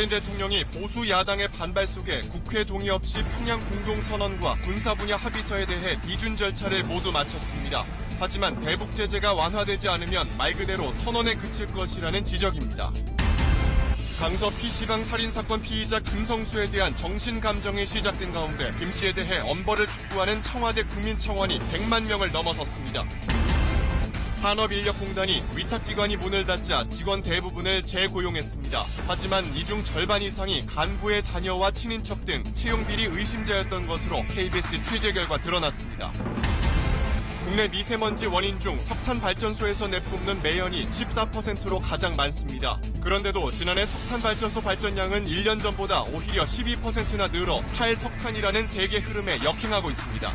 문재인 대통령이 보수 야당의 반발 속에 국회 동의 없이 평양 공동선언과 군사 분야 합의서에 대해 비준 절차를 모두 마쳤습니다. 하지만 대북 제재가 완화되지 않으면 말 그대로 선언에 그칠 것이라는 지적입니다. 강서 PC방 살인사건 피의자 김성수에 대한 정신감정이 시작된 가운데 김 씨에 대해 엄벌을 촉구하는 청와대 국민청원이 100만 명을 넘어섰습니다. 산업인력공단이 위탁기관이 문을 닫자 직원 대부분을 재고용했습니다. 하지만 이 중 절반 이상이 간부의 자녀와 친인척 등 채용비리 의심자였던 것으로 KBS 취재 결과 드러났습니다. 국내 미세먼지 원인 중 석탄 발전소에서 내뿜는 매연이 14%로 가장 많습니다. 그런데도 지난해 석탄 발전소 발전량은 1년 전보다 오히려 12%나 늘어 탈석탄이라는 세계 흐름에 역행하고 있습니다.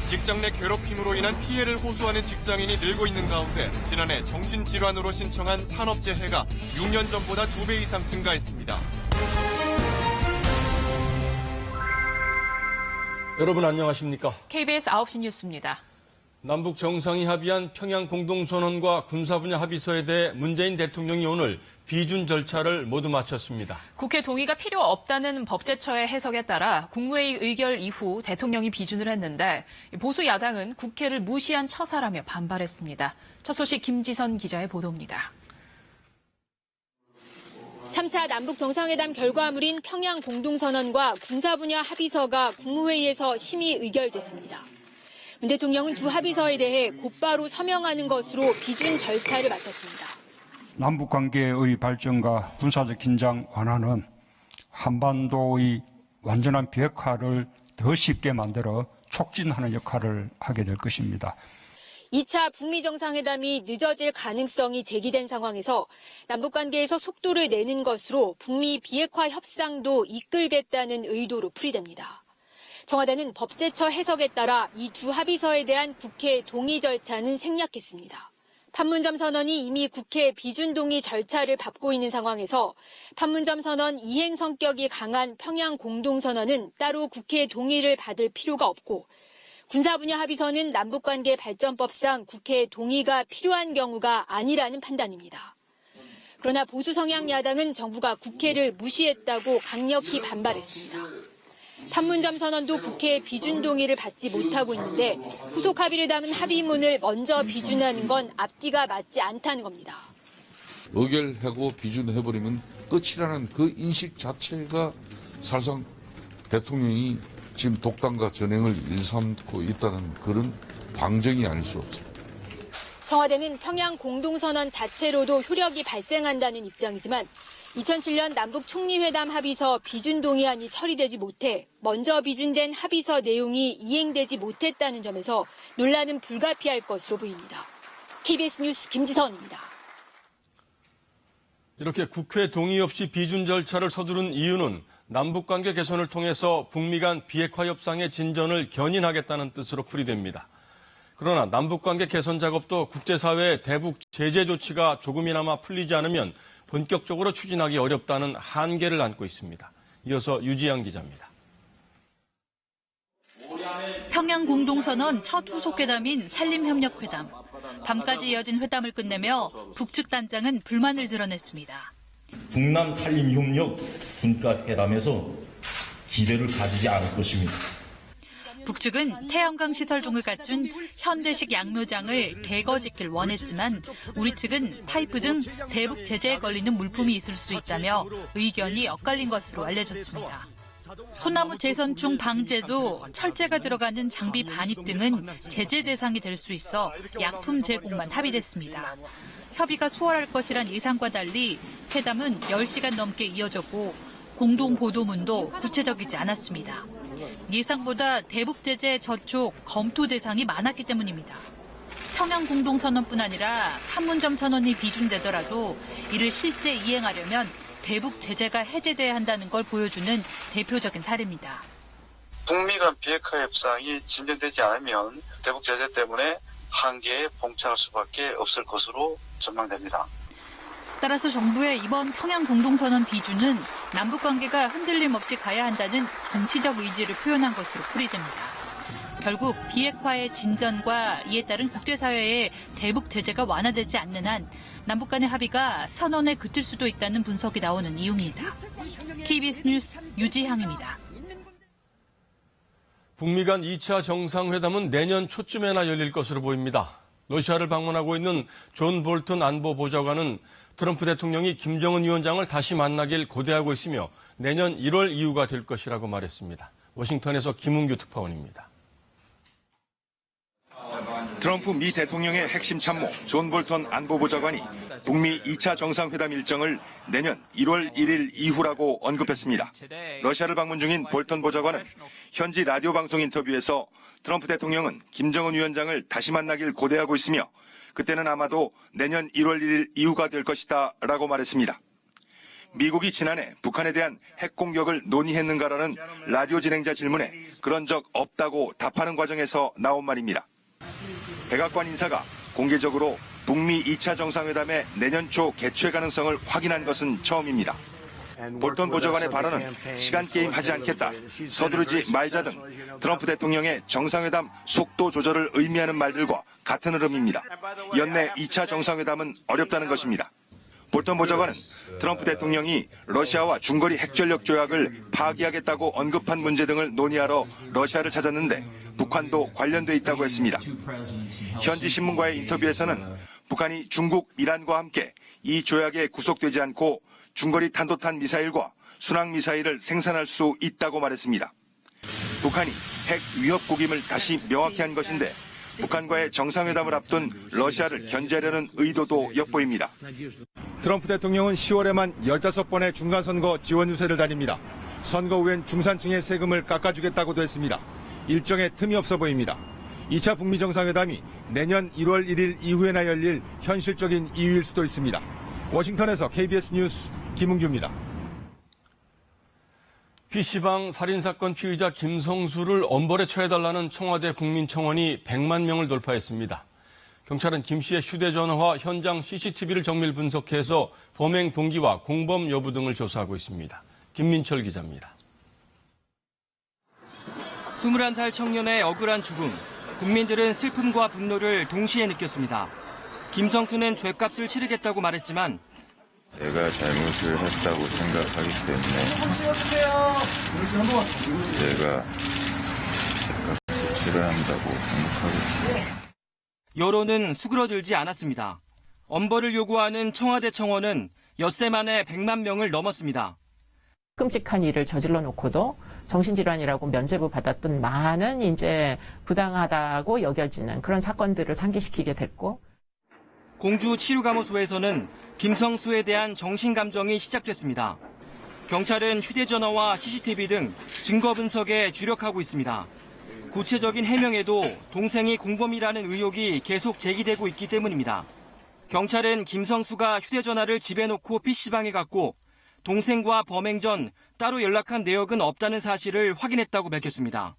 직장 내 괴롭힘으로 인한 피해를 호소하는 직장인이 늘고 있는 가운데 지난해 정신질환으로 신청한 산업재해가 6년 전보다 2배 이상 증가했습니다. 여러분 안녕하십니까? KBS 9시 뉴스입니다. 남북 정상이 합의한 평양 공동선언과 군사 분야 합의서에 대해 문재인 대통령이 오늘 비준 절차를 모두 마쳤습니다. 국회 동의가 필요 없다는 법제처의 해석에 따라 국무회의 의결 이후 대통령이 비준을 했는데 보수 야당은 국회를 무시한 처사라며 반발했습니다. 첫 소식 김지선 기자의 보도입니다. 3차 남북 정상회담 결과물인 평양 공동선언과 군사 분야 합의서가 국무회의에서 심의 의결됐습니다. 문 대통령은 두 합의서에 대해 곧바로 서명하는 것으로 비준 절차를 마쳤습니다. 남북 관계의 발전과 군사적 긴장 완화는 한반도의 완전한 비핵화를 더 쉽게 만들어 촉진하는 역할을 하게 될 것입니다. 2차 북미 정상회담이 늦어질 가능성이 제기된 상황에서 남북관계에서 속도를 내는 것으로 북미 비핵화 협상도 이끌겠다는 의도로 풀이됩니다. 청와대는 법제처 해석에 따라 이 두 합의서에 대한 국회 동의 절차는 생략했습니다. 판문점 선언이 이미 국회 비준 동의 절차를 밟고 있는 상황에서 판문점 선언 이행 성격이 강한 평양 공동선언은 따로 국회 동의를 받을 필요가 없고 군사 분야 합의서는 남북관계 발전법상 국회 동의가 필요한 경우가 아니라는 판단입니다. 그러나 보수 성향 야당은 정부가 국회를 무시했다고 강력히 반발했습니다. 판문점 선언도 국회 비준 동의를 받지 못하고 있는데 후속 합의를 담은 합의문을 먼저 비준하는 건 앞뒤가 맞지 않다는 겁니다. 의결하고 비준해버리면 끝이라는 그 인식 자체가 사실상 대통령이 지금 독단과 전횡을 일삼고 있다는 그런 방증이 아닐 수 없습니다. 청와대는 평양 공동선언 자체로도 효력이 발생한다는 입장이지만 2007년 남북 총리회담 합의서 비준 동의안이 처리되지 못해 먼저 비준된 합의서 내용이 이행되지 못했다는 점에서 논란은 불가피할 것으로 보입니다. KBS 뉴스 김지선입니다. 이렇게 국회 동의 없이 비준 절차를 서두른 이유는 남북관계 개선을 통해서 북미 간 비핵화 협상의 진전을 견인하겠다는 뜻으로 풀이됩니다. 그러나 남북관계 개선 작업도 국제사회의 대북 제재 조치가 조금이나마 풀리지 않으면 본격적으로 추진하기 어렵다는 한계를 안고 있습니다. 이어서 유지양 기자입니다. 평양 공동선언 첫 후속회담인 산림협력회담. 밤까지 이어진 회담을 끝내며 북측 단장은 불만을 드러냈습니다. 북남 산림협력 분과회담에서 기대를 가지지 않을 것입니다. 북측은 태양광 시설 등을 갖춘 현대식 양묘장을 대거 짓길 원했지만 우리 측은 파이프 등 대북 제재에 걸리는 물품이 있을 수 있다며 의견이 엇갈린 것으로 알려졌습니다. 소나무 재선충 방제도 철제가 들어가는 장비 반입 등은 제재 대상이 될 수 있어 약품 제공만 합의됐습니다. 협의가 수월할 것이란 예상과 달리 회담은 10시간 넘게 이어졌고 공동 보도문도 구체적이지 않았습니다. 예상보다 대북 제재 저촉 검토 대상이 많았기 때문입니다. 평양 공동선언뿐 아니라 판문점 선언이 비준되더라도 이를 실제 이행하려면 대북 제재가 해제돼야 한다는 걸 보여주는 대표적인 사례입니다. 북미 간 비핵화 협상이 진전되지 않으면 대북 제재 때문에 한계에 봉착할 수밖에 없을 것으로 전망됩니다. 따라서 정부의 이번 평양 공동선언 비준은 남북관계가 흔들림 없이 가야 한다는 정치적 의지를 표현한 것으로 풀이됩니다. 결국 비핵화의 진전과 이에 따른 국제사회의 대북 제재가 완화되지 않는 한 남북 간의 합의가 선언에 그칠 수도 있다는 분석이 나오는 이유입니다. KBS 뉴스 유지향입니다. 북미 간 2차 정상회담은 내년 초쯤에나 열릴 것으로 보입니다. 러시아를 방문하고 있는 존 볼턴 안보보좌관은 트럼프 대통령이 김정은 위원장을 다시 만나길 고대하고 있으며 내년 1월 이후가 될 것이라고 말했습니다. 워싱턴에서 김은규 특파원입니다. 트럼프 미 대통령의 핵심 참모 존 볼턴 안보보좌관이 북미 2차 정상회담 일정을 내년 1월 1일 이후라고 언급했습니다. 러시아를 방문 중인 볼턴 보좌관은 현지 라디오 방송 인터뷰에서 트럼프 대통령은 김정은 위원장을 다시 만나길 고대하고 있으며 그때는 아마도 내년 1월 1일 이후가 될 것이다 라고 말했습니다. 미국이 지난해 북한에 대한 핵 공격을 논의했는가라는 라디오 진행자 질문에 그런 적 없다고 답하는 과정에서 나온 말입니다. 백악관 인사가 공개적으로 북미 2차 정상회담의 내년 초 개최 가능성을 확인한 것은 처음입니다. 볼턴 보좌관의 발언은 시간 게임 하지 않겠다, 서두르지 말자 등 트럼프 대통령의 정상회담 속도 조절을 의미하는 말들과 같은 흐름입니다. 연내 2차 정상회담은 어렵다는 것입니다. 볼턴 보좌관은 트럼프 대통령이 러시아와 중거리 핵전력 조약을 파기하겠다고 언급한 문제 등을 논의하러 러시아를 찾았는데 북한도 관련돼 있다고 했습니다. 현지 신문과의 인터뷰에서는 북한이 중국, 이란과 함께 이 조약에 구속되지 않고 중거리 탄도탄 미사일과 순항 미사일을 생산할 수 있다고 말했습니다. 북한이 핵 위협국임을 다시 명확히 한 것인데 북한과의 정상회담을 앞둔 러시아를 견제하려는 의도도 엿보입니다. 트럼프 대통령은 10월에만 15번의 중간선거 지원 유세를 다닙니다. 선거 후엔 중산층의 세금을 깎아주겠다고도 했습니다. 일정에 틈이 없어 보입니다. 2차 북미 정상회담이 내년 1월 1일 이후에나 열릴 현실적인 이유일 수도 있습니다. 워싱턴에서 KBS 뉴스 김웅규입니다. PC방 살인사건 피의자 김성수를 엄벌에 처해달라는 청와대 국민청원이 100만 명을 돌파했습니다. 경찰은 김 씨의 휴대전화와 현장 CCTV를 정밀 분석해서 범행 동기와 공범 여부 등을 조사하고 있습니다. 김민철 기자입니다. 21살 청년의 억울한 죽음, 국민들은 슬픔과 분노를 동시에 느꼈습니다. 김성수는 죗값을 치르겠다고 말했지만 제가 잘못을 했다고 생각하기 때문에 제가 죗값을 치러야 한다고 생각하고 있습니다. 여론은 수그러들지 않았습니다. 엄벌을 요구하는 청와대 청원은 엿새 만에 100만 명을 넘었습니다. 끔찍한 일을 저질러 놓고도 정신질환이라고 면죄부 받았던 많은 이제 부당하다고 여겨지는 그런 사건들을 상기시키게 됐고, 공주 치료감호소에서는 김성수에 대한 정신감정이 시작됐습니다. 경찰은 휴대전화와 CCTV 등 증거 분석에 주력하고 있습니다. 구체적인 해명에도 동생이 공범이라는 의혹이 계속 제기되고 있기 때문입니다. 경찰은 김성수가 휴대전화를 집에 놓고 PC방에 갔고 동생과 범행 전 따로 연락한 내역은 없다는 사실을 확인했다고 밝혔습니다.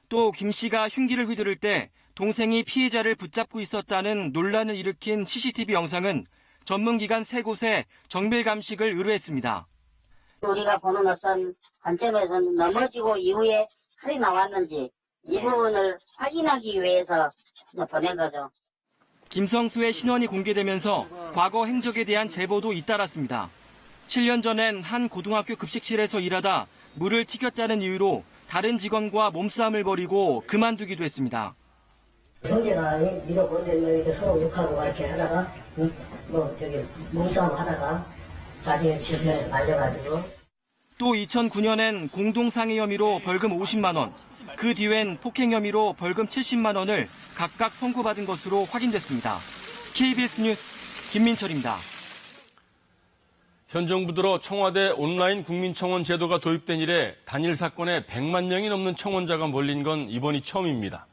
또 김 씨가 흉기를 휘두를 때 동생이 피해자를 붙잡고 있었다는 논란을 일으킨 CCTV 영상은 전문기관 3곳에 정밀 감식을 의뢰했습니다. 우리가 보는 어떤 관점에서는 넘어지고 이후에 칼이 나왔는지 이 부분을 확인하기 위해서 보낸 거죠. 김성수의 신원이 공개되면서 과거 행적에 대한 제보도 잇따랐습니다. 7년 전엔 한 고등학교 급식실에서 일하다 물을 튀겼다는 이유로 다른 직원과 몸싸움을 벌이고 그만두기도 했습니다. 형제가 믿어보는데 이렇게 서로 욕하고 이렇게 하다가 몸싸움 하다가 나중에 집에 말려가지고. 또 2009년엔 공동상해 혐의로 벌금 50만 원, 그 뒤엔 폭행 혐의로 벌금 70만 원을 각각 선고받은 것으로 확인됐습니다. KBS 뉴스 김민철입니다. 현 정부 들어 청와대 온라인 국민청원 제도가 도입된 이래 단일 사건에 100만 명이 넘는 청원자가 몰린 건 이번이 처음입니다.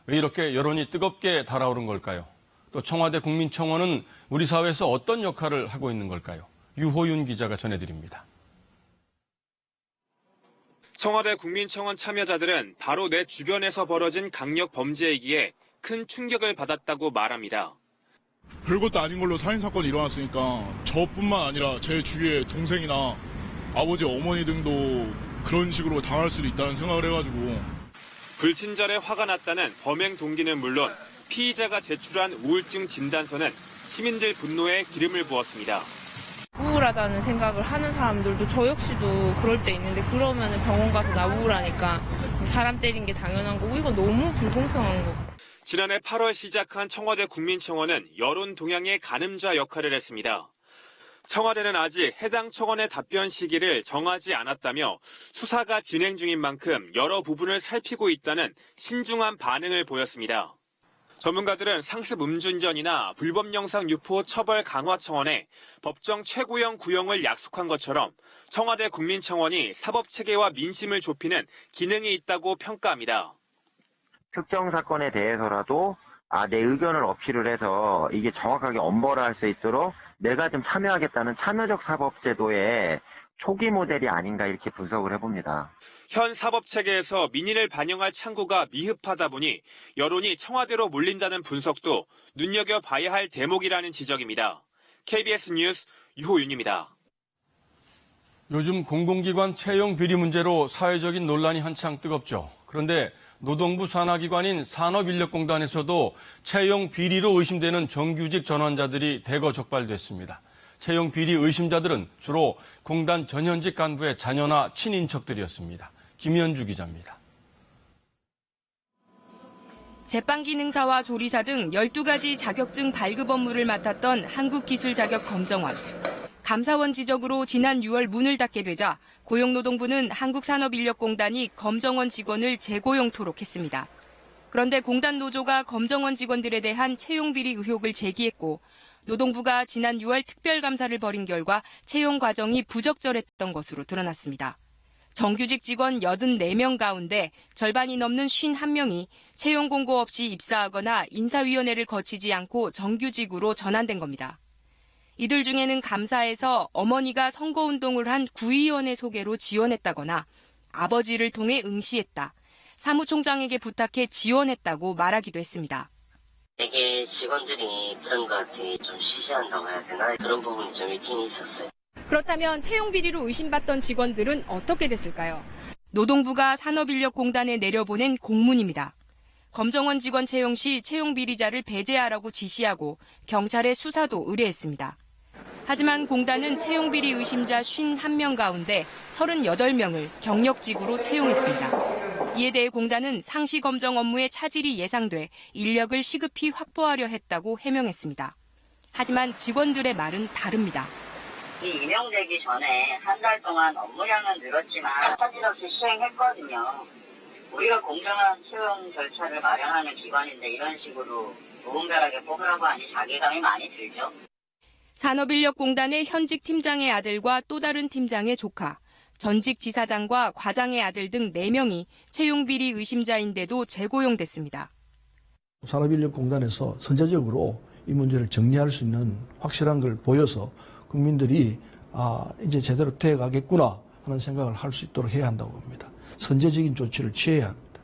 왜 이렇게 여론이 뜨겁게 달아오른 걸까요? 또 청와대 국민청원은 우리 사회에서 어떤 역할을 하고 있는 걸까요? 유호윤 기자가 전해드립니다. 청와대 국민청원 참여자들은 바로 내 주변에서 벌어진 강력 범죄이기에 큰 충격을 받았다고 말합니다. 별것도 아닌 걸로 살인사건이 일어났으니까 저뿐만 아니라 제 주위의 동생이나 아버지, 어머니 등도 그런 식으로 당할 수도 있다는 생각을 해가지고. 불친절에 화가 났다는 범행 동기는 물론 피의자가 제출한 우울증 진단서는 시민들 분노에 기름을 부었습니다. 우울하다는 생각을 하는 사람들도 저 역시도 그럴 때 있는데 그러면 병원 가서 나 우울하니까 사람 때린 게 당연한 거고 이건 너무 불공평한 거고. 지난해 8월 시작한 청와대 국민청원은 여론 동향의 가늠자 역할을 했습니다. 청와대는 아직 해당 청원의 답변 시기를 정하지 않았다며 수사가 진행 중인 만큼 여러 부분을 살피고 있다는 신중한 반응을 보였습니다. 전문가들은 상습 음주운전이나 불법 영상 유포 처벌 강화 청원에 법정 최고형 구형을 약속한 것처럼 청와대 국민청원이 사법체계와 민심을 좁히는 기능이 있다고 평가합니다. 특정 사건에 대해서라도 내 의견을 어필을 해서 이게 정확하게 엄벌을 할 수 있도록 내가 좀 참여하겠다는 참여적 사법제도의 초기 모델이 아닌가 이렇게 분석을 해봅니다. 현 사법체계에서 민의를 반영할 창구가 미흡하다 보니 여론이 청와대로 몰린다는 분석도 눈여겨봐야 할 대목이라는 지적입니다. KBS 뉴스 유호윤입니다. 요즘 공공기관 채용 비리 문제로 사회적인 논란이 한창 뜨겁죠. 그런데 노동부 산하기관인 산업인력공단에서도 채용 비리로 의심되는 정규직 전환자들이 대거 적발됐습니다. 채용 비리 의심자들은 주로 공단 전현직 간부의 자녀나 친인척들이었습니다. 김현주 기자입니다. 제빵기능사와 조리사 등 12가지 자격증 발급 업무를 맡았던 한국기술자격검정원. 감사원 지적으로 지난 6월 문을 닫게 되자 고용노동부는 한국산업인력공단이 검정원 직원을 재고용토록 했습니다. 그런데 공단 노조가 검정원 직원들에 대한 채용비리 의혹을 제기했고 노동부가 지난 6월 특별감사를 벌인 결과 채용 과정이 부적절했던 것으로 드러났습니다. 정규직 직원 84명 가운데 절반이 넘는 51명이 채용 공고 없이 입사하거나 인사위원회를 거치지 않고 정규직으로 전환된 겁니다. 이들 중에는 감사에서 어머니가 선거운동을 한 구의원의 소개로 지원했다거나 아버지를 통해 응시했다, 사무총장에게 부탁해 지원했다고 말하기도 했습니다. 되게 직원들이 그런 것 같아. 좀 시시한다고 해야 되나? 그런 부분이 좀 있긴 있었어요. 그렇다면 채용 비리로 의심받던 직원들은 어떻게 됐을까요? 노동부가 산업인력공단에 내려보낸 공문입니다. 검정원 직원 채용 시 채용 비리자를 배제하라고 지시하고 경찰에 수사도 의뢰했습니다. 하지만 공단은 채용 비리 의심자 51명 가운데 38명을 경력직으로 채용했습니다. 이에 대해 공단은 상시 검정 업무에 차질이 예상돼 인력을 시급히 확보하려 했다고 해명했습니다. 하지만 직원들의 말은 다릅니다. 임용되기 전에 한 달 동안 업무량은 늘었지만 차질 없이 시행했거든요. 우리가 공정한 채용 절차를 마련하는 기관인데 이런 식으로 무분별하게 뽑으라고 하니 자괴감이 많이 들죠. 산업인력공단의 현직 팀장의 아들과 또 다른 팀장의 조카, 전직 지사장과 과장의 아들 등 4명이 채용 비리 의심자인데도 재고용됐습니다. 산업인력공단에서 선제적으로 이 문제를 정리할 수 있는 확실한 걸 보여서 국민들이 이제 제대로 돼가겠구나 하는 생각을 할 수 있도록 해야 한다고 봅니다. 선제적인 조치를 취해야 합니다.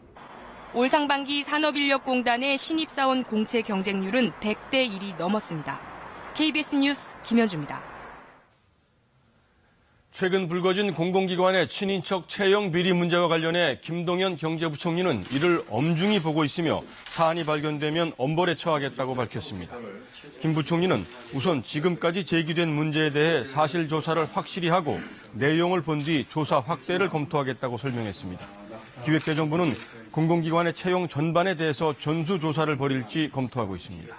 올 상반기 산업인력공단의 신입사원 공채 경쟁률은 100대 1이 넘었습니다. KBS 뉴스 김현주입니다. 최근 불거진 공공기관의 친인척 채용 비리 문제와 관련해 김동연 경제부총리는 이를 엄중히 보고 있으며 사안이 발견되면 엄벌에 처하겠다고 밝혔습니다. 김 부총리는 우선 지금까지 제기된 문제에 대해 사실 조사를 확실히 하고 내용을 본 뒤 조사 확대를 검토하겠다고 설명했습니다. 기획재정부는 공공기관의 채용 전반에 대해서 전수조사를 벌일지 검토하고 있습니다.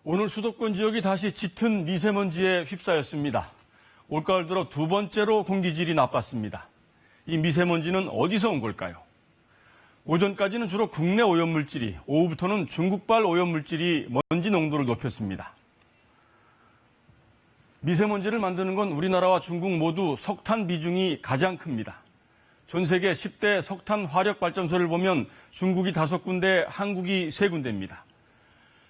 오늘 수도권 지역이 다시 짙은 미세먼지에 휩싸였습니다. 올가을 들어 두 번째로 공기질이 나빴습니다. 이 미세먼지는 어디서 온 걸까요? 오전까지는 주로 국내 오염물질이, 오후부터는 중국발 오염물질이 먼지 농도를 높였습니다. 미세먼지를 만드는 건 우리나라와 중국 모두 석탄 비중이 가장 큽니다. 전 세계 10대 석탄 화력 발전소를 보면 중국이 5군데, 한국이 3군데입니다.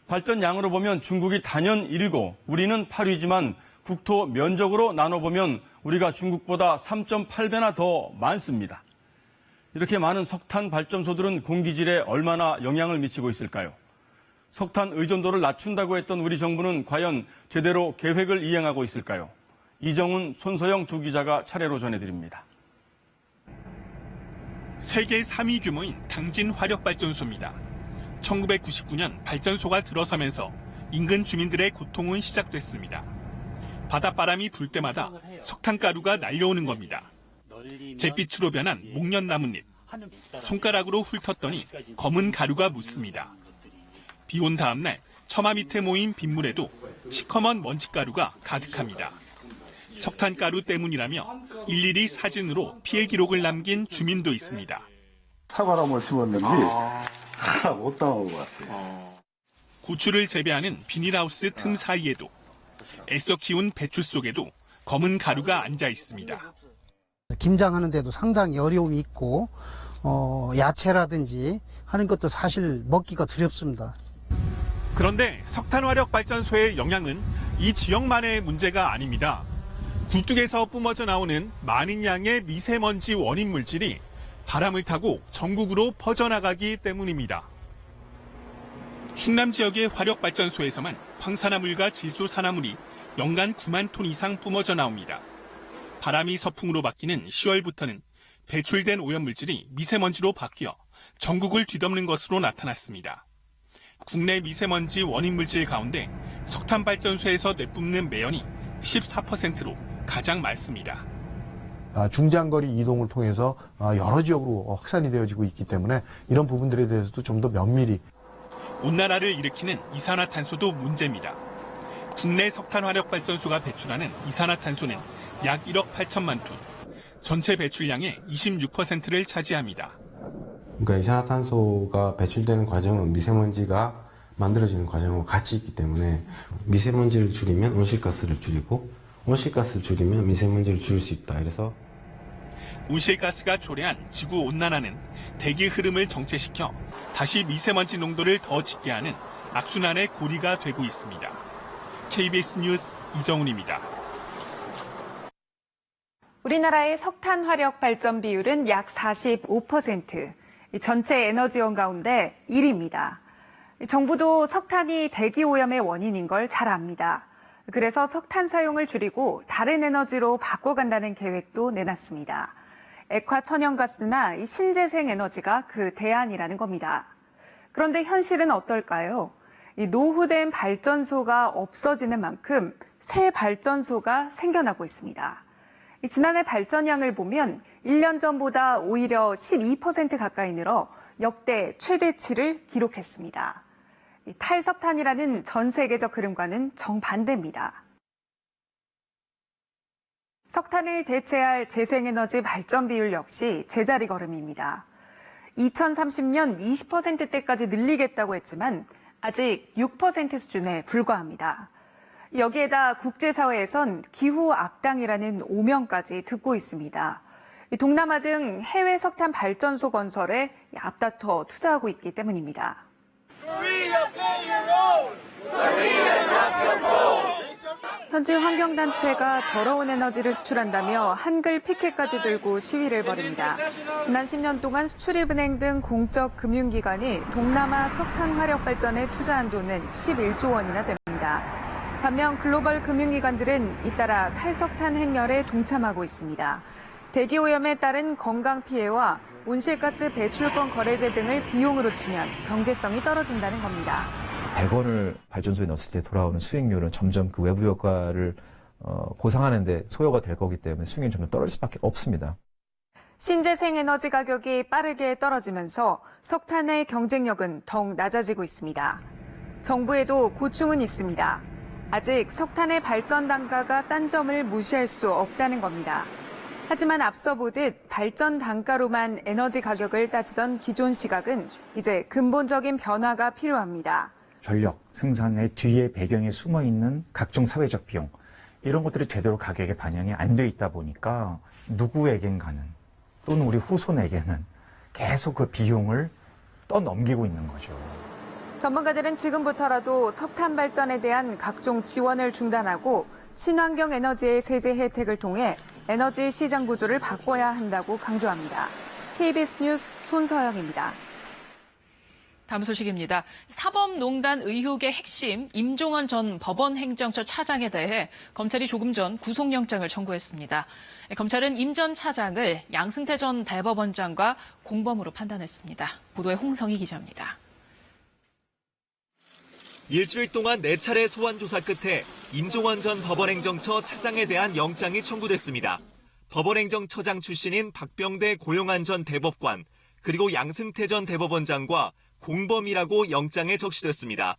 발전량으로 보면 중국이 단연 1위고 우리는 8위지만 국토 면적으로 나눠보면 우리가 중국보다 3.8배나 더 많습니다. 이렇게 많은 석탄 발전소들은 공기질에 얼마나 영향을 미치고 있을까요? 석탄 의존도를 낮춘다고 했던 우리 정부는 과연 제대로 계획을 이행하고 있을까요? 이정훈, 손소영 두 기자가 차례로 전해드립니다. 세계 3위 규모인 당진 화력발전소입니다. 1999년 발전소가 들어서면서 인근 주민들의 고통은 시작됐습니다. 바닷바람이 불 때마다 석탄가루가 날려오는 겁니다. 잿빛으로 변한 목련 나뭇잎, 손가락으로 훑었더니 검은 가루가 묻습니다. 비 온 다음 날 처마 밑에 모인 빗물에도 시커먼 먼지가루가 가득합니다. 석탄가루 때문이라며 일일이 사진으로 피해 기록을 남긴 주민도 있습니다. 사과나무를 심었는데 하나 못 당하고 왔어요. 고추를 재배하는 비닐하우스 틈 사이에도 애써 키운 배추 속에도 검은 가루가 앉아 있습니다. 김장하는 데도 상당히 어려움이 있고 야채라든지 하는 것도 사실 먹기가 두렵습니다. 그런데 석탄화력발전소의 영향은 이 지역만의 문제가 아닙니다. 굴뚝에서 뿜어져 나오는 많은 양의 미세먼지 원인 물질이 바람을 타고 전국으로 퍼져나가기 때문입니다. 충남 지역의 화력발전소에서만 황산화물과 질소산화물이 연간 9만 톤 이상 뿜어져 나옵니다. 바람이 서풍으로 바뀌는 10월부터는 배출된 오염물질이 미세먼지로 바뀌어 전국을 뒤덮는 것으로 나타났습니다. 국내 미세먼지 원인 물질 가운데 석탄발전소에서 내뿜는 매연이 14%로 가장 많습니다. 중장거리 이동을 통해서 여러 지역으로 확산이 되어지고 있기 때문에 이런 부분들에 대해서도 좀 더 면밀히. 온난화를 일으키는 이산화탄소도 문제입니다. 국내 석탄화력발전소가 배출하는 이산화탄소는 약 1억 8천만 톤, 전체 배출량의 26%를 차지합니다. 그러니까 이산화탄소가 배출되는 과정은 미세먼지가 만들어지는 과정과 같이 있기 때문에 미세먼지를 줄이면 온실가스를 줄이고 온실가스를 줄이면 미세먼지를 줄일 수 있다. 그래서 온실가스가 초래한 지구온난화는 대기 흐름을 정체시켜 다시 미세먼지 농도를 더 짙게 하는 악순환의 고리가 되고 있습니다. KBS 뉴스 이정훈입니다. 우리나라의 석탄 화력 발전 비율은 약 45%, 전체 에너지원 가운데 1위입니다. 정부도 석탄이 대기 오염의 원인인 걸 잘 압니다. 그래서 석탄 사용을 줄이고 다른 에너지로 바꿔간다는 계획도 내놨습니다. 액화 천연가스나 신재생 에너지가 그 대안이라는 겁니다. 그런데 현실은 어떨까요? 노후된 발전소가 없어지는 만큼 새 발전소가 생겨나고 있습니다. 지난해 발전량을 보면 1년 전보다 오히려 12% 가까이 늘어 역대 최대치를 기록했습니다. 탈석탄이라는 전 세계적 흐름과는 정반대입니다. 석탄을 대체할 재생에너지 발전 비율 역시 제자리 걸음입니다. 2030년 20%대까지 늘리겠다고 했지만 아직 6% 수준에 불과합니다. 여기에다 국제사회에선 기후 악당이라는 오명까지 듣고 있습니다. 동남아 등 해외 석탄 발전소 건설에 앞다퉈 투자하고 있기 때문입니다. 현지 환경단체가 더러운 에너지를 수출한다며 한글 피켓까지 들고 시위를 벌입니다. 지난 10년 동안 수출입은행 등 공적 금융기관이 동남아 석탄 화력 발전에 투자한 돈은 11조 원이나 됩니다. 반면 글로벌 금융기관들은 잇따라 탈석탄 행렬에 동참하고 있습니다. 대기오염에 따른 건강 피해와 온실가스 배출권 거래제 등을 비용으로 치면 경제성이 떨어진다는 겁니다. 100원을 발전소에 넣었을 때 돌아오는 수익률은 점점 그 외부 효과를 보상하는 데 소요가 될 거기 때문에 수익률이 점점 떨어질 수밖에 없습니다. 신재생 에너지 가격이 빠르게 떨어지면서 석탄의 경쟁력은 더욱 낮아지고 있습니다. 정부에도 고충은 있습니다. 아직 석탄의 발전 단가가 싼 점을 무시할 수 없다는 겁니다. 하지만 앞서 보듯 발전 단가로만 에너지 가격을 따지던 기존 시각은 이제 근본적인 변화가 필요합니다. 전력 생산의 뒤에 배경에 숨어 있는 각종 사회적 비용 이런 것들이 제대로 가격에 반영이 안 돼 있다 보니까 누구에겐가는 또는 우리 후손에게는 계속 그 비용을 떠넘기고 있는 거죠. 전문가들은 지금부터라도 석탄 발전에 대한 각종 지원을 중단하고 친환경 에너지의 세제 혜택을 통해 에너지 시장 구조를 바꿔야 한다고 강조합니다. KBS 뉴스 손서영입니다. 다음 소식입니다. 사법농단 의혹의 핵심 임종원 전 법원행정처 차장에 대해 검찰이 조금 전 구속영장을 청구했습니다. 검찰은 임 전 차장을 양승태 전 대법원장과 공범으로 판단했습니다. 보도에 홍성희 기자입니다. 일주일 동안 4차례 소환 조사 끝에 임종원 전 법원행정처 차장에 대한 영장이 청구됐습니다. 법원행정처장 출신인 박병대 고용한 전 대법관, 그리고 양승태 전 대법원장과 공범이라고 영장에 적시됐습니다.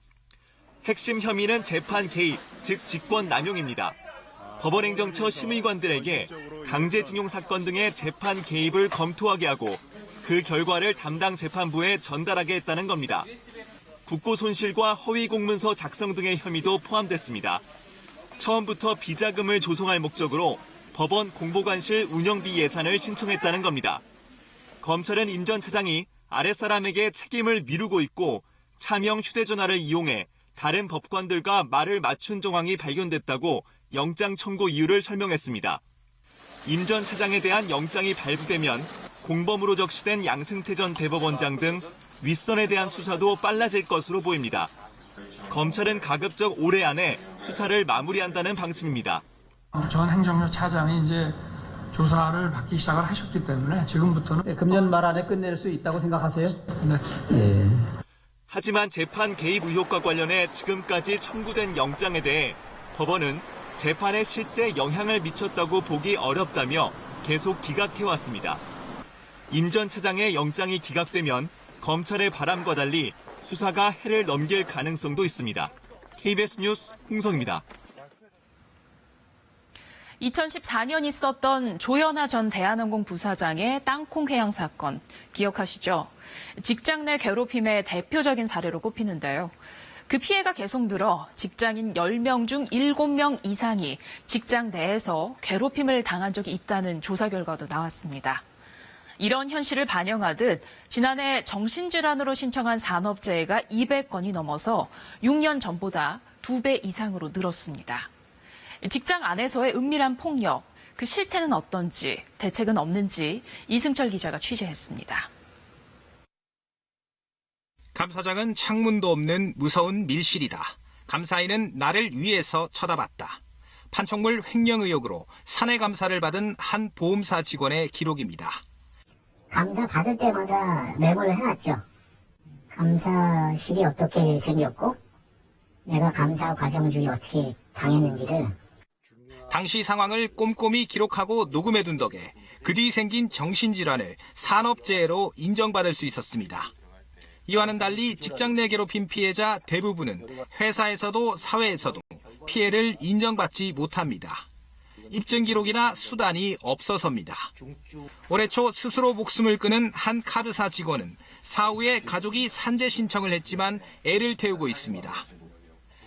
핵심 혐의는 재판 개입, 즉 직권 남용입니다. 법원행정처 심의관들에게 강제징용 사건 등의 재판 개입을 검토하게 하고 그 결과를 담당 재판부에 전달하게 했다는 겁니다. 국고 손실과 허위 공문서 작성 등의 혐의도 포함됐습니다. 처음부터 비자금을 조성할 목적으로 법원 공보관실 운영비 예산을 신청했다는 겁니다. 검찰은 임 전 차장이 아랫사람에게 책임을 미루고 있고 차명 휴대전화를 이용해 다른 법관들과 말을 맞춘 정황이 발견됐다고 영장 청구 이유를 설명했습니다. 임 전 차장에 대한 영장이 발부되면 공범으로 적시된 양승태 전 대법원장 등 윗선에 대한 수사도 빨라질 것으로 보입니다. 검찰은 가급적 올해 안에 수사를 마무리한다는 방침입니다. 전 행정처 차장이 이제 조사를 받기 시작을 하셨기 때문에 지금부터는 금년 말 안에 끝낼 수 있다고 생각하세요? 네. 하지만 재판 개입 의혹과 관련해 지금까지 청구된 영장에 대해 법원은 재판에 실제 영향을 미쳤다고 보기 어렵다며 계속 기각해왔습니다. 임 전 차장의 영장이 기각되면 검찰의 바람과 달리 수사가 해를 넘길 가능성도 있습니다. KBS 뉴스 홍성입니다. 2014년 있었던 조현아 전 대한항공 부사장의 땅콩 회항 사건 기억하시죠? 직장 내 괴롭힘의 대표적인 사례로 꼽히는데요. 그 피해가 계속 늘어 직장인 10명 중 7명 이상이 직장 내에서 괴롭힘을 당한 적이 있다는 조사 결과도 나왔습니다. 이런 현실을 반영하듯 지난해 정신질환으로 신청한 산업재해가 200건이 넘어서 6년 전보다 2배 이상으로 늘었습니다. 직장 안에서의 은밀한 폭력, 그 실태는 어떤지, 대책은 없는지 이승철 기자가 취재했습니다. 감사장은 창문도 없는 무서운 밀실이다. 감사인은 나를 위에서 쳐다봤다. 판촉물 횡령 의혹으로 사내 감사를 받은 한 보험사 직원의 기록입니다. 감사 받을 때마다 메모를 해놨죠. 감사실이 어떻게 생겼고 내가 감사 과정 중에 어떻게 당했는지를. 당시 상황을 꼼꼼히 기록하고 녹음해둔 덕에 그 뒤 생긴 정신질환을 산업재해로 인정받을 수 있었습니다. 이와는 달리 직장 내 괴롭힘 피해자 대부분은 회사에서도 사회에서도 피해를 인정받지 못합니다. 입증 기록이나 수단이 없어서입니다. 올해 초 스스로 목숨을 끊은 한 카드사 직원은 사후에 가족이 산재 신청을 했지만 애를 태우고 있습니다.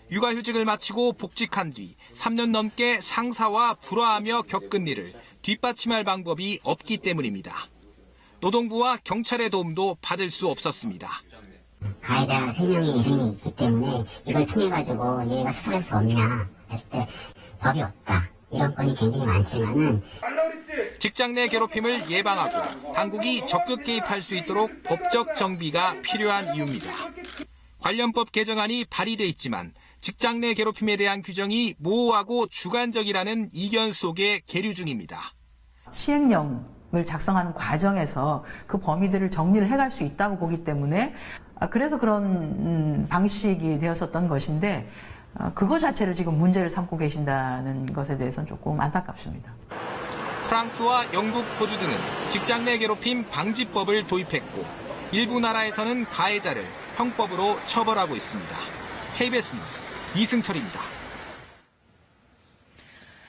육아휴직을 마치고 복직한 뒤 3년 넘게 상사와 불화하며 겪은 일을 뒷받침할 방법이 없기 때문입니다. 노동부와 경찰의 도움도 받을 수 없었습니다. 가해자 3명의 이름이 있기 때문에 이걸 통해가지고 얘가 수사할 수 없냐 했을 때 법이 없다. 이런 건이 굉장히 많지만은 직장 내 괴롭힘을 예방하고 당국이 적극 개입할 수 있도록 법적 정비가 필요한 이유입니다. 관련법 개정안이 발의돼 있지만 직장 내 괴롭힘에 대한 규정이 모호하고 주관적이라는 이견 속에 계류 중입니다. 시행령을 작성하는 과정에서 그 범위들을 정리를 해갈 수 있다고 보기 때문에 그래서 그런 방식이 되었었던 것인데 그거 자체를 지금 문제를 삼고 계신다는 것에 대해서는 조금 안타깝습니다. 프랑스와 영국, 호주 등은 직장 내 괴롭힘 방지법을 도입했고 일부 나라에서는 가해자를 형법으로 처벌하고 있습니다. KBS 뉴스 이승철입니다.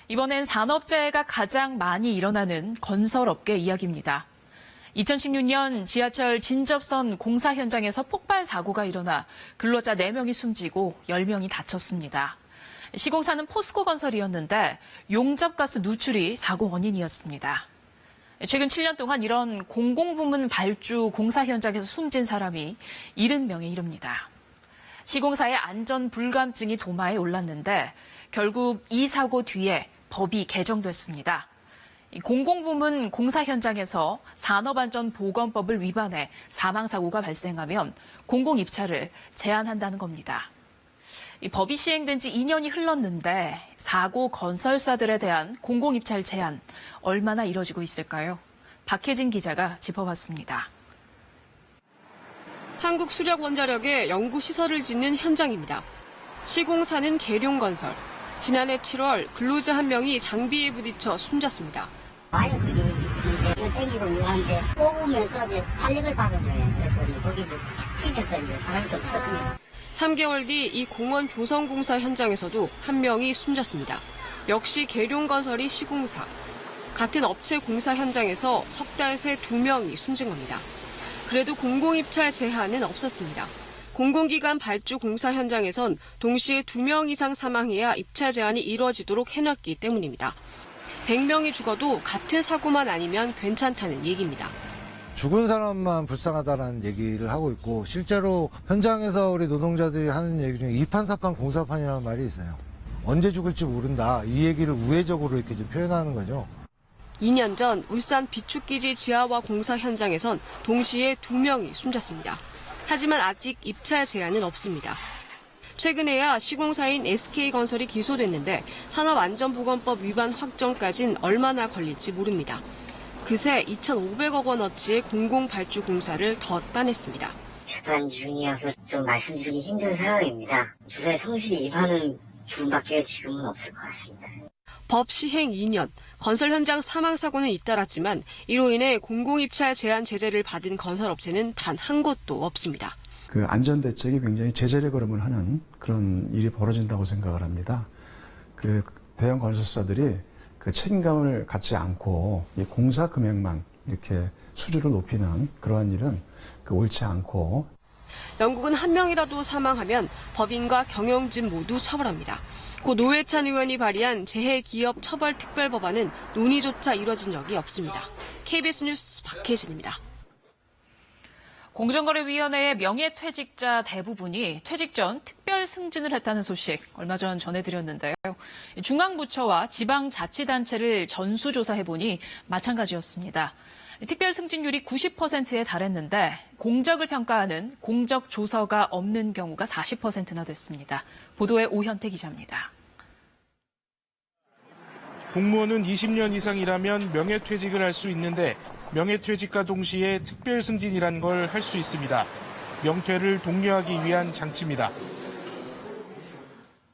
이번엔 산업재해가 가장 많이 일어나는 건설업계 이야기입니다. 2016년 지하철 진접선 공사 현장에서 폭발 사고가 일어나 근로자 4명이 숨지고 10명이 다쳤습니다. 시공사는 포스코 건설이었는데 용접가스 누출이 사고 원인이었습니다. 최근 7년 동안 이런 공공부문 발주 공사 현장에서 숨진 사람이 70명에 이릅니다. 시공사의 안전 불감증이 도마에 올랐는데 결국 이 사고 뒤에 법이 개정됐습니다. 공공부문 공사 현장에서 산업안전보건법을 위반해 사망사고가 발생하면 공공입찰을 제한한다는 겁니다. 이 법이 시행된 지 2년이 흘렀는데 사고 건설사들에 대한 공공입찰 제한 얼마나 이뤄지고 있을까요? 박혜진 기자가 짚어봤습니다. 한국수력원자력의 연구시설을 짓는 현장입니다. 시공사는 계룡건설. 지난해 7월 근로자 한 명이 장비에 부딪혀 숨졌습니다. 와이어들이 이제 땡기고 하는데 뽑으면서 이제 탄력을 받은 거예요. 그래서 이제 거기를 치면서 이제 사람을 좀 쳤습니다. 3개월 뒤 이 공원 조성공사 현장에서도 한 명이 숨졌습니다. 역시 계룡건설이 시공사. 같은 업체 공사 현장에서 석 달 새 2명이 숨진 겁니다. 그래도 공공입찰 제한은 없었습니다. 공공기관 발주 공사 현장에선 동시에 2명 이상 사망해야 입찰 제한이 이뤄지도록 해놨기 때문입니다. 100명이 죽어도 같은 사고만 아니면 괜찮다는 얘기입니다. 죽은 사람만 불쌍하다는 얘기를 하고 있고 실제로 현장에서 우리 노동자들이 하는 얘기 중에 이판사판 공사판이라는 말이 있어요. 언제 죽을지 모른다. 이 얘기를 우회적으로 이렇게 좀 표현하는 거죠. 2년 전 울산 비축기지 지하화 공사 현장에선 동시에 2명이 숨졌습니다. 하지만 아직 입찰 제한은 없습니다. 최근에야 시공사인 SK건설이 기소됐는데 산업안전보건법 위반 확정까진 얼마나 걸릴지 모릅니다. 그새 2,500억 원어치의 공공발주 공사를 더 따냈습니다. 재판 중이어서 좀 말씀드리기 힘든 상황입니다. 조사의 성실히 위반은 부분밖에 지금은 없을 것 같습니다. 법 시행 2년, 건설 현장 사망사고는 잇따랐지만 이로 인해 공공입찰 제한 제재를 받은 건설업체는 단 한 곳도 없습니다. 그 안전대책이 굉장히 제자리 걸음을 하는 그런 일이 벌어진다고 생각을 합니다. 그 대형 건설사들이 그 책임감을 갖지 않고 이 공사 금액만 이렇게 수주를 높이는 그러한 일은 옳지 않고. 영국은 한 명이라도 사망하면 법인과 경영진 모두 처벌합니다. 고 노회찬 의원이 발의한 재해기업 처벌 특별법안은 논의조차 이뤄진 적이 없습니다. KBS 뉴스 박혜진입니다. 공정거래위원회의 명예퇴직자 대부분이 퇴직 전 특별 승진을 했다는 소식 얼마 전 전해드렸는데요. 중앙부처와 지방자치단체를 전수조사해보니 마찬가지였습니다. 특별 승진율이 90%에 달했는데 공적을 평가하는 공적조서가 없는 경우가 40%나 됐습니다. 보도에 오현태 기자입니다. 공무원은 20년 이상 일하면 명예퇴직을 할 수 있는데 명예퇴직과 동시에 특별승진이라는 걸 할 수 있습니다. 명퇴를 독려하기 위한 장치입니다.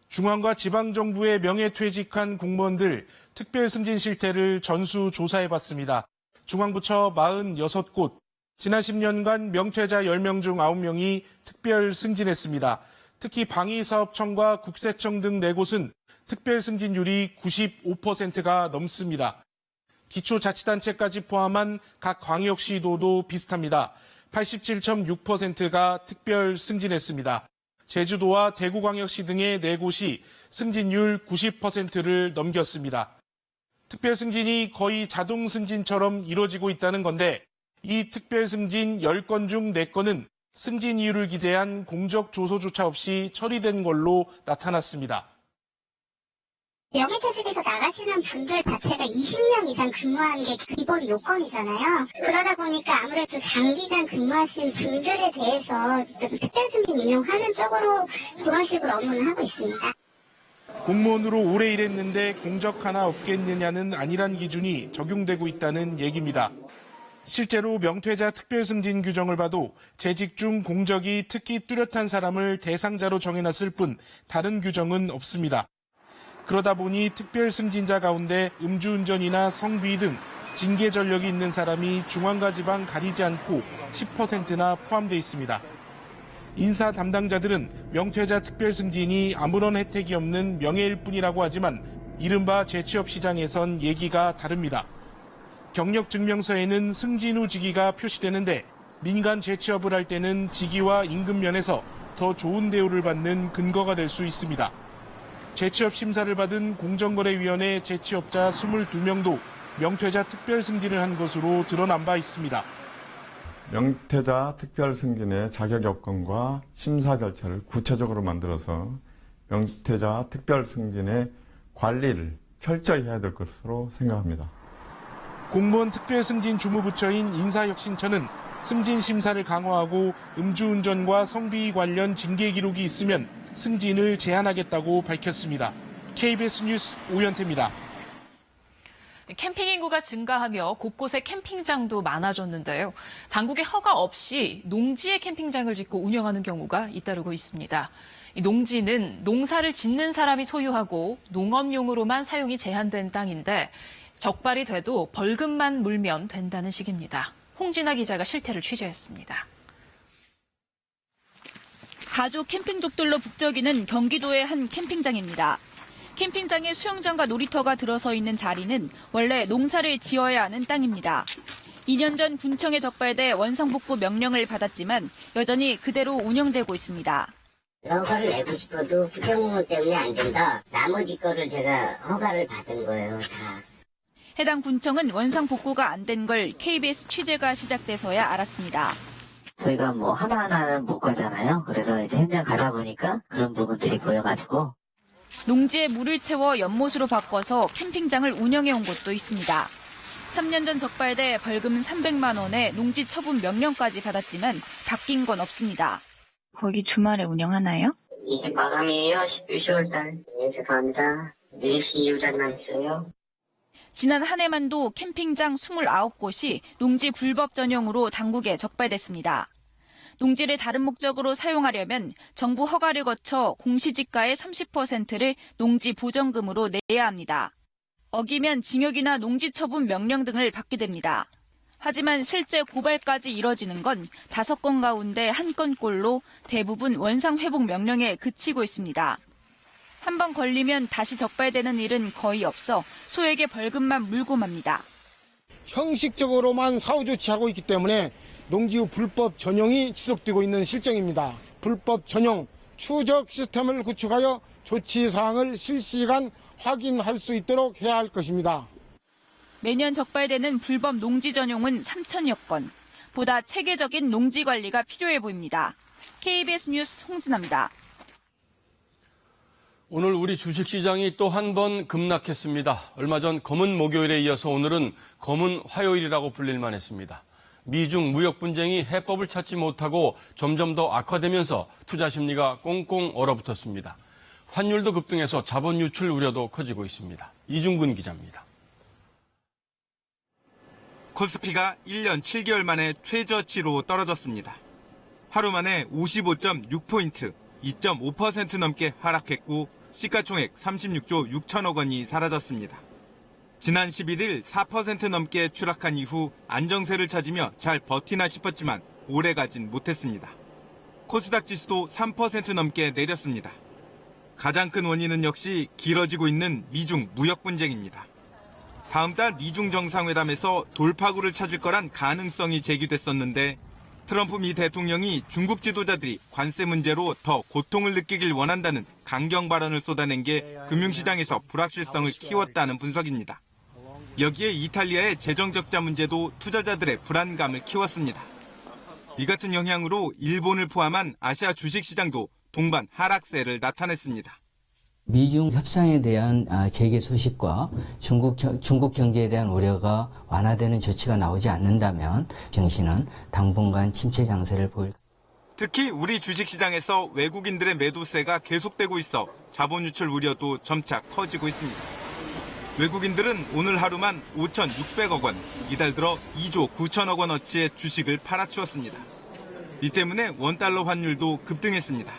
중앙과 지방정부의 명예퇴직한 공무원들 특별승진 실태를 전수조사해봤습니다. 중앙부처 46곳, 지난 10년간 명퇴자 10명 중 9명이 특별 승진했습니다. 특히 방위사업청과 국세청 등 4곳은 특별 승진율이 95%가 넘습니다. 기초자치단체까지 포함한 각 광역시도도 비슷합니다. 87.6%가 특별 승진했습니다. 제주도와 대구광역시 등의 4곳이 승진율 90%를 넘겼습니다. 특별 승진이 거의 자동 승진처럼 이루어지고 있다는 건데 이 특별 승진 10건 중 4건은 승진 이유를 기재한 공적 조서조차 없이 처리된 걸로 나타났습니다. 명예퇴직에서 나가시는 분들 자체가 20년 이상 근무하는 게 기본 요건이잖아요. 그러다 보니까 아무래도 장기간 근무하신 분들에 대해서 특별 승진 임용하는 쪽으로 그런 식으로 업무를 하고 있습니다. 공무원으로 오래 일했는데 공적 하나 없겠느냐는 아니란 기준이 적용되고 있다는 얘기입니다. 실제로 명퇴자 특별승진 규정을 봐도 재직 중 공적이 특히 뚜렷한 사람을 대상자로 정해놨을 뿐 다른 규정은 없습니다. 그러다 보니 특별승진자 가운데 음주운전이나 성비 등 징계 전력이 있는 사람이 중앙과 지방 가리지 않고 10%나 포함되어 있습니다. 인사 담당자들은 명퇴자 특별승진이 아무런 혜택이 없는 명예일 뿐이라고 하지만 이른바 재취업 시장에선 얘기가 다릅니다. 경력증명서에는 승진 후 직위가 표시되는데 민간 재취업을 할 때는 직위와 임금 면에서 더 좋은 대우를 받는 근거가 될 수 있습니다. 재취업 심사를 받은 공정거래위원회 재취업자 22명도 명퇴자 특별승진을 한 것으로 드러난 바 있습니다. 명퇴자 특별승진의 자격 요건과 심사 절차를 구체적으로 만들어서 명퇴자 특별승진의 관리를 철저히 해야 될 것으로 생각합니다. 공무원 특별승진 주무부처인 인사혁신처는 승진 심사를 강화하고 음주운전과 성비위 관련 징계 기록이 있으면 승진을 제한하겠다고 밝혔습니다. KBS 뉴스 오현태입니다. 캠핑 인구가 증가하며 곳곳에 캠핑장도 많아졌는데요. 당국의 허가 없이 농지에 캠핑장을 짓고 운영하는 경우가 잇따르고 있습니다. 이 농지는 농사를 짓는 사람이 소유하고 농업용으로만 사용이 제한된 땅인데 적발이 돼도 벌금만 물면 된다는 식입니다. 홍진아 기자가 실태를 취재했습니다. 가족 캠핑족들로 북적이는 경기도의 한 캠핑장입니다. 캠핑장에 수영장과 놀이터가 들어서 있는 자리는 원래 농사를 지어야 하는 땅입니다. 2년 전 군청에 적발돼 원상복구 명령을 받았지만 여전히 그대로 운영되고 있습니다. 허가를 내고 싶어도 수경공원 때문에 안 된다. 나머지 거를 제가 허가를 받은 거예요, 다. 해당 군청은 원상복구가 안 된 걸 KBS 취재가 시작돼서야 알았습니다. 저희가 뭐 하나하나는 못 가잖아요. 그래서 이제 현장 가다 보니까 그런 부분들이 보여가지고. 농지에 물을 채워 연못으로 바꿔서 캠핑장을 운영해 온 곳도 있습니다. 3년 전 적발돼 벌금 300만 원에 농지 처분 명령까지 받았지만 바뀐 건 없습니다. 거기 주말에 운영하나요? 이게 마감이에요. 10월 달. 네, 죄송합니다. 4시 유잔만 있어요. 지난 한 해만도 캠핑장 29곳이 농지 불법 전용으로 당국에 적발됐습니다. 농지를 다른 목적으로 사용하려면 정부 허가를 거쳐 공시지가의 30%를 농지 보전금으로 내야 합니다. 어기면 징역이나 농지 처분 명령 등을 받게 됩니다. 하지만 실제 고발까지 이뤄지는 건 5건 가운데 1건꼴로 대부분 원상회복 명령에 그치고 있습니다. 한 번 걸리면 다시 적발되는 일은 거의 없어 소에게 벌금만 물고 맙니다. 형식적으로만 사후 조치하고 있기 때문에 농지의 불법 전용이 지속되고 있는 실정입니다. 불법 전용 추적 시스템을 구축하여 조치 사항을 실시간 확인할 수 있도록 해야 할 것입니다. 매년 적발되는 불법 농지 전용은 3천여 건. 보다 체계적인 농지 관리가 필요해 보입니다. KBS 뉴스 홍진아입니다. 오늘 우리 주식시장이 또 한 번 급락했습니다. 얼마 전 검은 목요일에 이어서 오늘은 검은 화요일이라고 불릴만 했습니다. 미중 무역 분쟁이 해법을 찾지 못하고 점점 더 악화되면서 투자 심리가 꽁꽁 얼어붙었습니다. 환율도 급등해서 자본 유출 우려도 커지고 있습니다. 이중근 기자입니다. 코스피가 1년 7개월 만에 최저치로 떨어졌습니다. 하루 만에 55.6포인트, 2.5% 넘게 하락했고 시가총액 36조 6천억 원이 사라졌습니다. 지난 11일 4% 넘게 추락한 이후 안정세를 찾으며 잘 버티나 싶었지만 오래가진 못했습니다. 코스닥 지수도 3% 넘게 내렸습니다. 가장 큰 원인은 역시 길어지고 있는 미중 무역 분쟁입니다. 다음 달 미중 정상회담에서 돌파구를 찾을 거란 가능성이 제기됐었는데 트럼프 미 대통령이 중국 지도자들이 관세 문제로 더 고통을 느끼길 원한다는 강경 발언을 쏟아낸 게 금융시장에서 불확실성을 키웠다는 분석입니다. 여기에 이탈리아의 재정 적자 문제도 투자자들의 불안감을 키웠습니다. 이 같은 영향으로 일본을 포함한 아시아 주식시장도 동반 하락세를 나타냈습니다. 미중 협상에 대한 재개 소식과 중국 경제에 대한 우려가 완화되는 조치가 나오지 않는다면 증시는 당분간 침체 장세를 보일. 특히 우리 주식시장에서 외국인들의 매도세가 계속되고 있어 자본 유출 우려도 점차 커지고 있습니다. 외국인들은 오늘 하루만 5,600억 원, 이달 들어 2조 9천억 원어치의 주식을 팔아치웠습니다. 이 때문에 원달러 환율도 급등했습니다.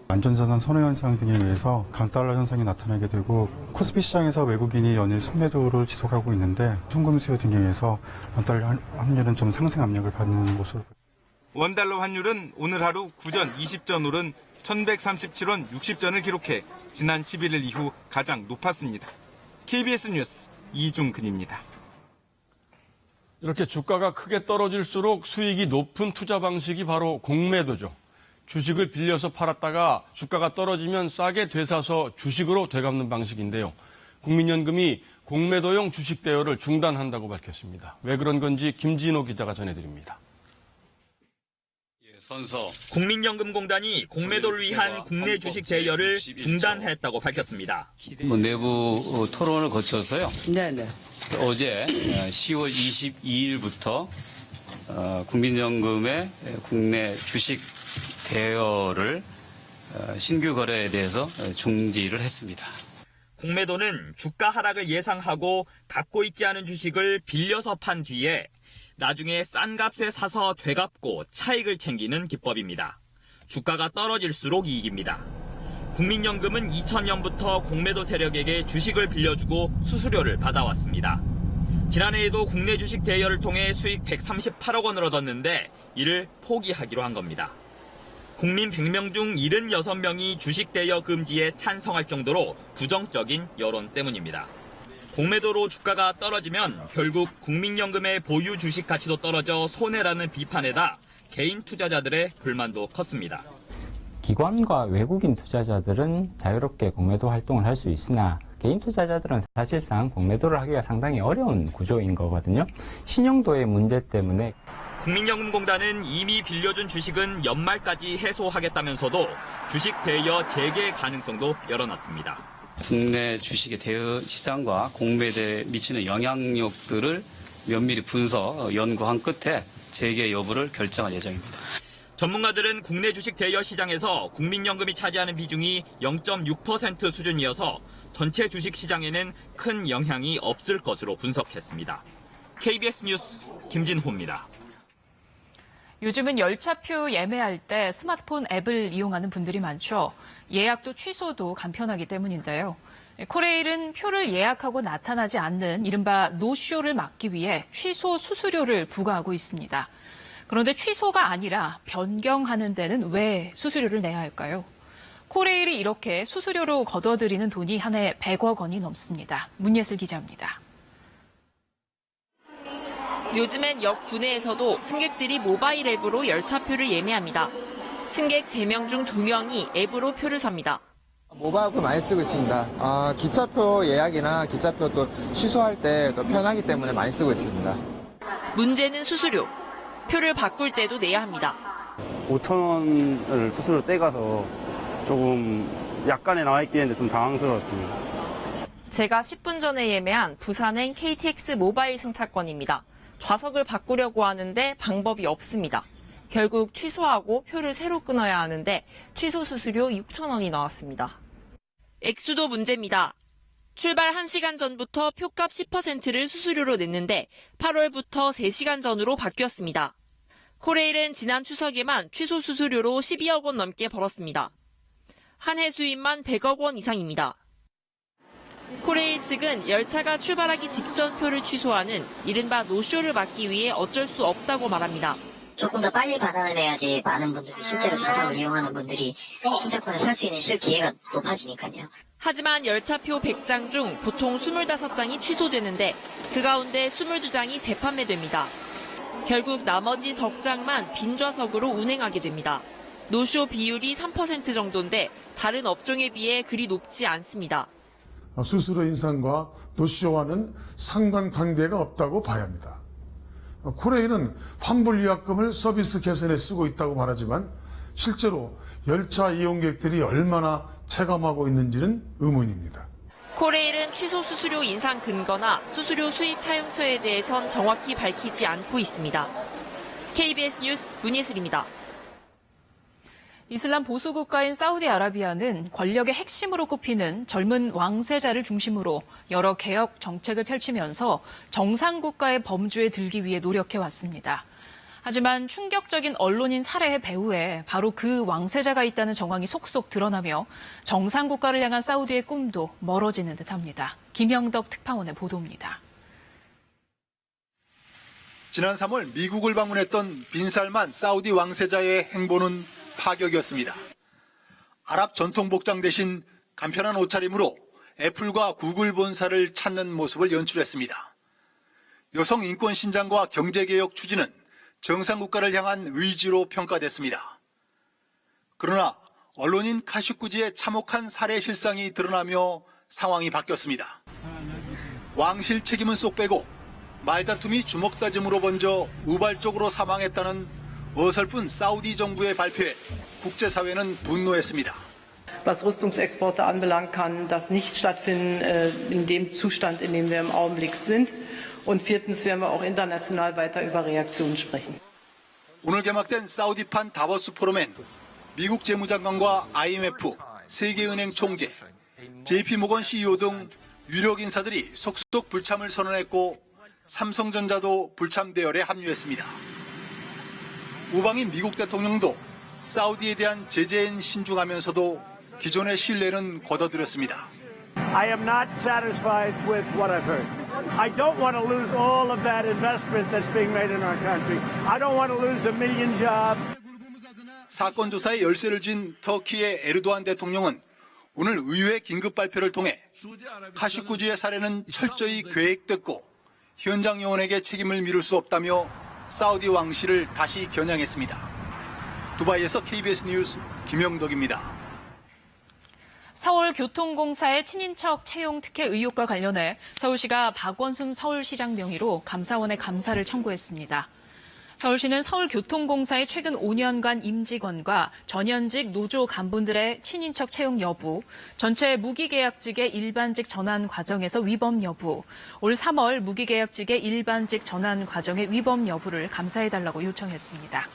안전자산 선호 현상 등에 의해서 강달러 현상이 나타나게 되고 코스피 시장에서 외국인이 연일 순매도를 지속하고 있는데 송금 수요 등에 의해서 원달러 환율은 좀 상승 압력을 받는 모습을. 원달러 환율은 오늘 하루 9전 20전 오른 1137원 60전을 기록해 지난 11일 이후 가장 높았습니다. KBS 뉴스 이중근입니다. 이렇게 주가가 크게 떨어질수록 수익이 높은 투자 방식이 바로 공매도죠. 주식을 빌려서 팔았다가 주가가 떨어지면 싸게 되사서 주식으로 되갚는 방식인데요. 국민연금이 공매도용 주식 대여를 중단한다고 밝혔습니다. 왜 그런 건지 김진호 기자가 전해드립니다. 국민연금공단이 공매도를 위한 국내 주식 대여를 중단했다고 밝혔습니다. 내부 토론을 거쳐서요. 네네. 어제 10월 22일부터 국민연금의 국내 주식 대여를 신규 거래에 대해서 중지를 했습니다. 공매도는 주가 하락을 예상하고 갖고 있지 않은 주식을 빌려서 판 뒤에 나중에 싼 값에 사서 되갚고 차익을 챙기는 기법입니다. 주가가 떨어질수록 이익입니다. 국민연금은 2000년부터 공매도 세력에게 주식을 빌려주고 수수료를 받아왔습니다. 지난해에도 국내 주식 대여를 통해 수익 138억 원을 얻었는데 이를 포기하기로 한 겁니다. 국민 100명 중 76명이 주식 대여 금지에 찬성할 정도로 부정적인 여론 때문입니다. 공매도로 주가가 떨어지면 결국 국민연금의 보유 주식 가치도 떨어져 손해라는 비판에다 개인 투자자들의 불만도 컸습니다. 기관과 외국인 투자자들은 자유롭게 공매도 활동을 할 수 있으나 개인 투자자들은 사실상 공매도를 하기가 상당히 어려운 구조인 거거든요. 신용도의 문제 때문에 국민연금공단은 이미 빌려준 주식은 연말까지 해소하겠다면서도 주식 대여 재개 가능성도 열어놨습니다. 국내 주식의 대여 시장과 공매도에 미치는 영향력들을 면밀히 분석, 연구한 끝에 재개 여부를 결정할 예정입니다. 전문가들은 국내 주식 대여 시장에서 국민연금이 차지하는 비중이 0.6% 수준이어서 전체 주식 시장에는 큰 영향이 없을 것으로 분석했습니다. KBS 뉴스 김진호입니다. 요즘은 열차표 예매할 때 스마트폰 앱을 이용하는 분들이 많죠. 예약도 취소도 간편하기 때문인데요. 코레일은 표를 예약하고 나타나지 않는 이른바 노쇼를 막기 위해 취소 수수료를 부과하고 있습니다. 그런데 취소가 아니라 변경하는 데는 왜 수수료를 내야 할까요? 코레일이 이렇게 수수료로 걷어들이는 돈이 한 해 100억 원이 넘습니다. 문예슬 기자입니다. 요즘엔 역 구내에서도 승객들이 모바일 앱으로 열차표를 예매합니다. 승객 3명 중 2명이 앱으로 표를 삽니다. 모바일 앱을 많이 쓰고 있습니다. 기차표 예약이나 기차표 또 취소할 때 더 편하기 때문에 많이 쓰고 있습니다. 문제는 수수료. 표를 바꿀 때도 내야 합니다. 5,000원을 수수료 떼가서 조금 약간에 나와 있긴 했는데 좀 당황스러웠습니다. 제가 10분 전에 예매한 부산행 KTX 모바일 승차권입니다. 좌석을 바꾸려고 하는데 방법이 없습니다. 결국 취소하고 표를 새로 끊어야 하는데 취소 수수료 6,000원이 나왔습니다. 액수도 문제입니다. 출발 1시간 전부터 표값 10%를 수수료로 냈는데 8월부터 3시간 전으로 바뀌었습니다. 코레일은 지난 추석에만 취소 수수료로 12억 원 넘게 벌었습니다. 한 해 수입만 100억 원 이상입니다. 코레일 측은 열차가 출발하기 직전 표를 취소하는 이른바 노쇼를 막기 위해 어쩔 수 없다고 말합니다. 조금 더 빨리 받아내야지 많은 분들이 실제로 차량을 이용하는 분들이 승차권을 살 수 있는 기회가 높아지니까요. 하지만 열차표 100장 중 보통 25장이 취소되는데 그 가운데 22장이 재판매됩니다. 결국 나머지 석 장만 빈 좌석으로 운행하게 됩니다. 노쇼 비율이 3% 정도인데 다른 업종에 비해 그리 높지 않습니다. 수수료 인상과 노쇼와는 상관관계가 없다고 봐야 합니다. 코레일은 환불유약금을 서비스 개선에 쓰고 있다고 말하지만 실제로 열차 이용객들이 얼마나 체감하고 있는지는 의문입니다. 코레일은 취소 수수료 인상 근거나 수수료 수입 사용처에 대해선 정확히 밝히지 않고 있습니다. KBS 뉴스 문예슬입니다. 이슬람 보수국가인 사우디아라비아는 권력의 핵심으로 꼽히는 젊은 왕세자를 중심으로 여러 개혁 정책을 펼치면서 정상국가의 범주에 들기 위해 노력해왔습니다. 하지만 충격적인 언론인 살해의 배후에 바로 그 왕세자가 있다는 정황이 속속 드러나며 정상국가를 향한 사우디의 꿈도 멀어지는 듯합니다. 김영덕 특파원의 보도입니다. 지난 3월 미국을 방문했던 빈살만 사우디 왕세자의 행보는 파격이었습니다. 아랍 전통 복장 대신 간편한 옷차림으로 애플과 구글 본사를 찾는 모습을 연출했습니다. 여성 인권 신장과 경제개혁 추진은 정상국가를 향한 의지로 평가됐습니다. 그러나 언론인 카슈쿠지의 참혹한 살해 실상이 드러나며 상황이 바뀌었습니다. 왕실 책임은 쏙 빼고 말다툼이 주먹다짐으로 번져 우발적으로 사망했다는 어설픈 사우디 정부의 발표에 국제사회는 분노했습니다. Was Rüstungsexporte anbelangt, kann das nicht stattfinden in dem Zustand, in dem wir im Augenblick sind. Und viertens werden wir auch international weiter über Reaktionen sprechen. 오늘 개막된 사우디판 다보스 포럼엔 미국 재무장관과 IMF, 세계은행 총재, JP모건 CEO 등 유력 인사들이 속속 불참을 선언했고 삼성전자도 불참 대열에 합류했습니다. 우방인 미국 대통령도 사우디에 대한 제재엔 신중하면서도 기존의 신뢰는 거둬들였습니다. I am not satisfied with what I've heard. I don't want to lose all of that investment that's being made in our country. I don't want to lose 1 million jobs. 사건 조사에 열쇠를 쥔 터키의 에르도안 대통령은 오늘 의회 긴급 발표를 통해 카시쿠지의 살해는 철저히 계획됐고 현장 요원에게 책임을 미룰 수 없다며 사우디 왕실을 다시 겨냥했습니다. 두바이에서 KBS 뉴스 김영덕입니다. 서울교통공사의 친인척 채용 특혜 의혹과 관련해 서울시가 박원순 서울시장 명의로 감사원에 감사를 청구했습니다. 서울시는 서울교통공사의 최근 5년간 임직원과 전현직 노조 간부들의 친인척 채용 여부, 전체 무기계약직의 일반직 전환 과정에서 위법 여부, 올 3월 무기계약직의 일반직 전환 과정의 위법 여부를 감사해달라고 요청했습니다.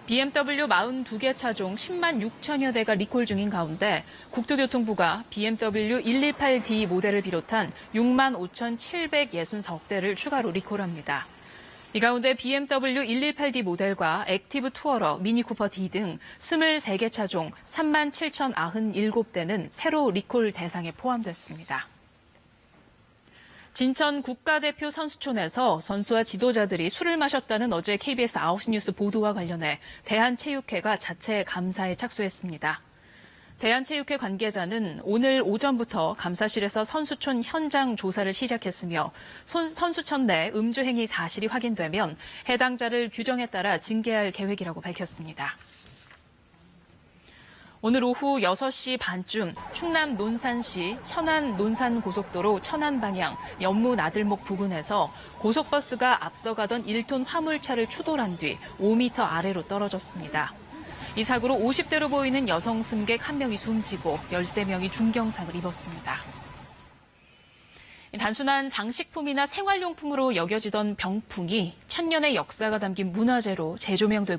BMW 42개 차종 10만 6천여 대가 리콜 중인 가운데 국토교통부가 BMW 128D 모델을 비롯한 6만 5,764억 대를 추가로 리콜합니다. 이 가운데 BMW 118D 모델과 액티브 투어러, 미니쿠퍼 D 등 23개 차종 3만 7,097대는 새로 리콜 대상에 포함됐습니다. 진천 국가대표 선수촌에서 선수와 지도자들이 술을 마셨다는 어제 KBS 9시 뉴스 보도와 관련해 대한체육회가 자체 감사에 착수했습니다. 대한체육회 관계자는 오늘 오전부터 감사실에서 선수촌 현장 조사를 시작했으며 선수촌 내 음주 행위 사실이 확인되면 해당자를 규정에 따라 징계할 계획이라고 밝혔습니다. 오늘 오후 6시 반쯤 충남 논산시 천안 논산고속도로 천안 방향 연무 나들목 부근에서 고속버스가 앞서가던 1톤 화물차를 추돌한 뒤 5m 아래로 떨어졌습니다. 이 사고로 50대로 보이는 여성 승객 1명이 숨지고 13명이 중경상을 입었습니다. 단순한 장식품이나 생활용품으로 여겨지던 병풍이 천년의 역사가 담긴 문화재로 재조명되고